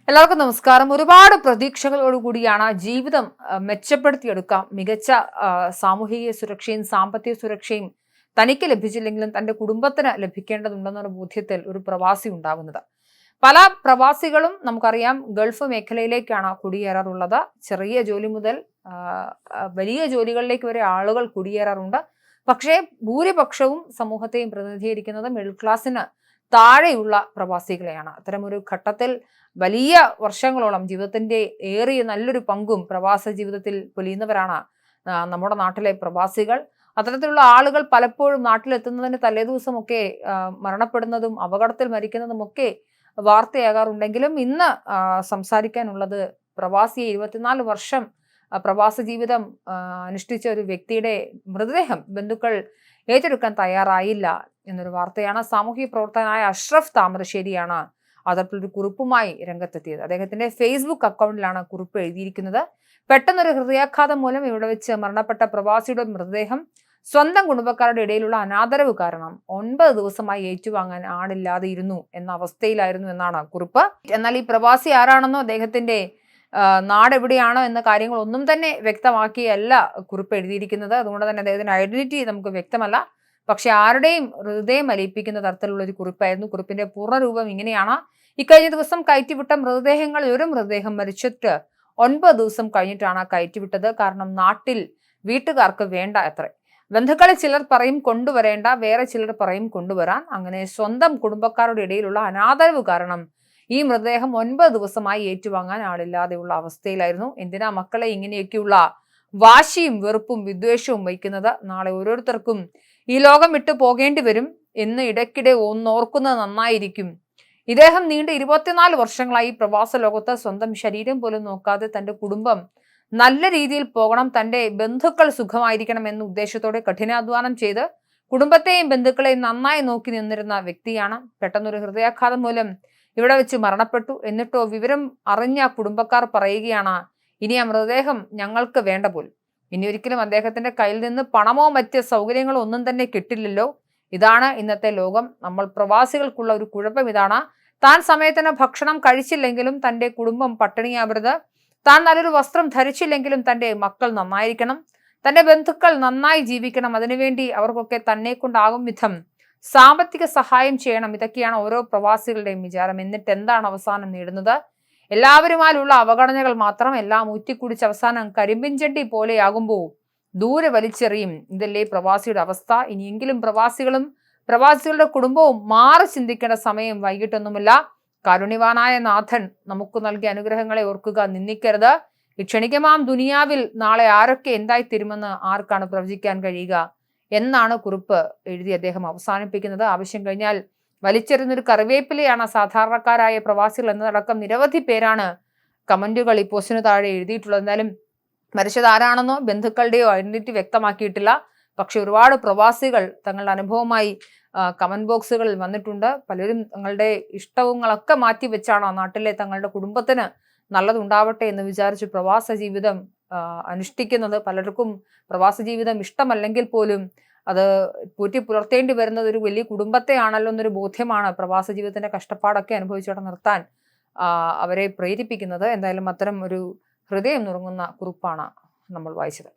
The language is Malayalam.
എല്ലാവർക്കും നമസ്കാരം. ഒരുപാട് പ്രതീക്ഷകളോടുകൂടിയാണ് ജീവിതം മെച്ചപ്പെടുത്തിയെടുക്കാം, മികച്ച സാമൂഹിക സുരക്ഷയും സാമ്പത്തിക സുരക്ഷയും തനിക്ക് ലഭിച്ചില്ലെങ്കിലും തൻ്റെ കുടുംബത്തിന് ലഭിക്കേണ്ടതുണ്ടെന്നൊരു ബോധ്യത്തിൽ ഒരു പ്രവാസി ഉണ്ടാകുന്നത്. പല പ്രവാസികളും നമുക്കറിയാം ഗൾഫ് മേഖലയിലേക്കാണ് കുടിയേറാറുള്ളത്. ചെറിയ ജോലി മുതൽ വലിയ ജോലികളിലേക്ക് വരെ ആളുകൾ കുടിയേറാറുണ്ട്. പക്ഷേ ഭൂരിപക്ഷവും സമൂഹത്തെയും പ്രതിനിധീകരിക്കുന്നത് മിഡിൽ ക്ലാസ്സിന് താഴെയുള്ള പ്രവാസികളെയാണ്. അത്തരമൊരു ഘട്ടത്തിൽ വലിയ വർഷങ്ങളോളം ജീവിതത്തിന്റെ ഏറിയ നല്ലൊരു പങ്കും പ്രവാസ ജീവിതത്തിൽ പൊലിയുന്നവരാണ് നമ്മുടെ നാട്ടിലെ പ്രവാസികൾ. അത്തരത്തിലുള്ള ആളുകൾ പലപ്പോഴും നാട്ടിലെത്തുന്നതിന് തലേദിവസമൊക്കെ മരണപ്പെടുന്നതും അപകടത്തിൽ മരിക്കുന്നതുമൊക്കെ വാർത്തയാകാറുണ്ടെങ്കിലും ഇന്ന് സംസാരിക്കാനുള്ളത് പ്രവാസിയെ 24 വർഷം പ്രവാസ ജീവിതം അനുഷ്ഠിച്ച ഒരു വ്യക്തിയുടെ മൃതദേഹം ബന്ധുക്കൾ ഏറ്റെടുക്കാൻ തയ്യാറായില്ല എന്നൊരു വാർത്തയാണ്. സാമൂഹ്യ പ്രവർത്തകനായ അഷ്റഫ് താമരശ്ശേരിയാണ് അതേപോലൊരു കുറിപ്പുമായി രംഗത്തെത്തിയത്. അദ്ദേഹത്തിന്റെ ഫേസ്ബുക്ക് അക്കൗണ്ടിലാണ് കുറിപ്പ് എഴുതിയിരിക്കുന്നത്. പെട്ടെന്നൊരു ഹൃദയാഘാതം മൂലം ഇവിടെ വെച്ച് മരണപ്പെട്ട പ്രവാസിയുടെ മൃതദേഹം സ്വന്തം കുടുംബക്കാരുടെ ഇടയിലുള്ള അനാദരവ് കാരണം 9 ദിവസമായി ഏറ്റുവാങ്ങാൻ ആളില്ലാതെ ഇരുന്നു എന്ന അവസ്ഥയിലായിരുന്നു എന്നാണ് കുറിപ്പ്. എന്നാൽ ഈ പ്രവാസി ആരാണെന്നോ അദ്ദേഹത്തിന്റെ നാട് എവിടെയാണോ എന്ന കാര്യങ്ങളൊന്നും തന്നെ വ്യക്തമാക്കിയല്ല കുറിപ്പ് എഴുതിയിരിക്കുന്നത്. അതുകൊണ്ട് തന്നെ അദ്ദേഹത്തിന്റെ ഐഡന്റിറ്റി നമുക്ക് വ്യക്തമല്ല. പക്ഷെ ആരുടെയും ഹൃദയം അലിയിപ്പിക്കുന്ന തരത്തിലുള്ള ഒരു കുറിപ്പായിരുന്നു. കുറിപ്പിന്റെ പൂർണ്ണരൂപം ഇങ്ങനെയാണ്: ഇക്കഴിഞ്ഞ ദിവസം കയറ്റിവിട്ട മൃതദേഹങ്ങളിൽ ഒരു മൃതദേഹം മരിച്ചിട്ട് 9 ദിവസം കഴിഞ്ഞിട്ടാണ് കയറ്റിവിട്ടത്. കാരണം നാട്ടിൽ വീട്ടുകാർക്ക് വേണ്ട അത്രേ. ബന്ധുക്കളിൽ ചിലർ പറയും കൊണ്ടുവരേണ്ട, വേറെ ചിലർ പറയും കൊണ്ടുവരാൻ. അങ്ങനെ സ്വന്തം കുടുംബക്കാരുടെ ഇടയിലുള്ള അനാദരവ് കാരണം ഈ മൃതദേഹം 9 ദിവസമായി ഏറ്റുവാങ്ങാൻ ആളില്ലാതെയുള്ള അവസ്ഥയിലായിരുന്നു. എന്തിനാ മക്കളെ ഇങ്ങനെയൊക്കെയുള്ള വാശിയും വെറുപ്പും വിദ്വേഷവും വയ്ക്കുന്നത്? നാളെ ഓരോരുത്തർക്കും ഈ ലോകം വിട്ടു പോകേണ്ടി വരും എന്ന് ഇടയ്ക്കിടെ ഒന്നോർക്കുന്നത് നന്നായിരിക്കും. ഇദ്ദേഹം നീണ്ട 24 വർഷങ്ങളായി പ്രവാസ ലോകത്ത് സ്വന്തം ശരീരം പോലും നോക്കാതെ തന്റെ കുടുംബം നല്ല രീതിയിൽ പോകണം, തന്റെ ബന്ധുക്കൾ സുഖമായിരിക്കണം എന്ന ഉദ്ദേശത്തോടെ കഠിനാധ്വാനം ചെയ്ത് കുടുംബത്തെയും ബന്ധുക്കളെയും നന്നായി നോക്കി നിന്നിരുന്ന വ്യക്തിയാണ്. പെട്ടെന്നൊരു ഹൃദയാഘാതം മൂലം ഇവിടെ വെച്ച് മരണപ്പെട്ടു. എന്നിട്ടോ വിവരം അറിഞ്ഞ കുടുംബക്കാർ പറയുകയാണ്, ഇനി ആ മൃതദേഹം ഞങ്ങൾക്ക് വേണ്ട പോലും. ഇനി ഒരിക്കലും അദ്ദേഹത്തിന്റെ കയ്യിൽ നിന്ന് പണമോ മറ്റ് സൗകര്യങ്ങളോ ഒന്നും തന്നെ കിട്ടില്ലല്ലോ. ഇതാണ് ഇന്നത്തെ ലോകം. നമ്മൾ പ്രവാസികൾക്കുള്ള ഒരു കുഴപ്പം ഇതാണ്: താൻ സമയത്തിന് ഭക്ഷണം കഴിച്ചില്ലെങ്കിലും തന്റെ കുടുംബം പട്ടിണിയാവരുത്, താൻ നല്ലൊരു വസ്ത്രം ധരിച്ചില്ലെങ്കിലും തന്റെ മക്കൾ നന്നായിരിക്കണം, തന്റെ ബന്ധുക്കൾ നന്നായി ജീവിക്കണം, അതിനുവേണ്ടി അവർക്കൊക്കെ തന്നെ കൊണ്ടാകും വിധം സാമ്പത്തിക സഹായം ചെയ്യണം. ഇതൊക്കെയാണ് ഓരോ പ്രവാസികളുടെയും വിചാരം. എന്നിട്ട് എന്താണ് അവസാനം നേടുന്നത്? എല്ലാവരുമായുള്ള അവഗണനകൾ മാത്രം. എല്ലാം ഊറ്റിക്കുടിച്ച് അവസാനം കരിമ്പിൻചണ്ടി പോലെയാകുമ്പോൾ ദൂരെ വലിച്ചെറിയും. ഇതല്ലേ പ്രവാസിയുടെ അവസ്ഥ? ഇനിയെങ്കിലും പ്രവാസികളും പ്രവാസികളുടെ കുടുംബവും മാറി ചിന്തിക്കേണ്ട സമയം വൈകിട്ടൊന്നുമില്ല. കാരുണ്യവാനായ നാഥൻ നമുക്ക് നൽകിയ അനുഗ്രഹങ്ങളെ ഓർക്കുക, നിന്ദിക്കരുത്. ഈ ക്ഷണികമാം ദുനിയാവിൽ നാളെ ആരൊക്കെ എന്തായി തീരുമെന്ന് ആർക്കാണ് പ്രവചിക്കാൻ കഴിയുക എന്നാണ് കുറിപ്പ് എഴുതി അദ്ദേഹം അവസാനിപ്പിക്കുന്നത്. ആവശ്യം കഴിഞ്ഞാൽ വലിച്ചെറിയുന്നൊരു കറിവേപ്പിലയാണ് സാധാരണക്കാരായ പ്രവാസികൾ എന്നതടക്കം നിരവധി പേരാണ് കമന്റുകൾ ഈ പോസ്റ്റിന് താഴെ എഴുതിയിട്ടുള്ളത്. എന്നാലും മരിച്ചത് ആരാണെന്നോ ബന്ധുക്കളുടെയോ ഐഡന്റിറ്റി വ്യക്തമാക്കിയിട്ടില്ല. പക്ഷെ ഒരുപാട് പ്രവാസികൾ തങ്ങളുടെ അനുഭവമായി കമന്റ് ബോക്സുകളിൽ വന്നിട്ടുണ്ട്. പലരും തങ്ങളുടെ ഇഷ്ടങ്ങളൊക്കെ മാറ്റി വെച്ചാണ് നാട്ടിലെ തങ്ങളുടെ കുടുംബത്തിന് നല്ലതുണ്ടാവട്ടെ എന്ന് വിചാരിച്ച് പ്രവാസ ജീവിതം അനുഷ്ഠിക്കുന്നത്. പലർക്കും പ്രവാസ ജീവിതം ഇഷ്ടമല്ലെങ്കിൽ പോലും അത് പോറ്റി പുലർത്തേണ്ടി വരുന്നത് ഒരു വലിയ കുടുംബത്തെ ആണല്ലോ എന്നൊരു ബോധ്യമാണ് പ്രവാസ ജീവിതത്തിന്റെ കഷ്ടപ്പാടൊക്കെ അനുഭവിച്ചോടെ നിർത്താൻ അവരെ പ്രേരിപ്പിക്കുന്നത്. എന്തായാലും അത്തരം ഒരു ഹൃദയം നുറുങ്ങുന്ന കുറിപ്പാണ് നമ്മൾ വായിച്ചത്.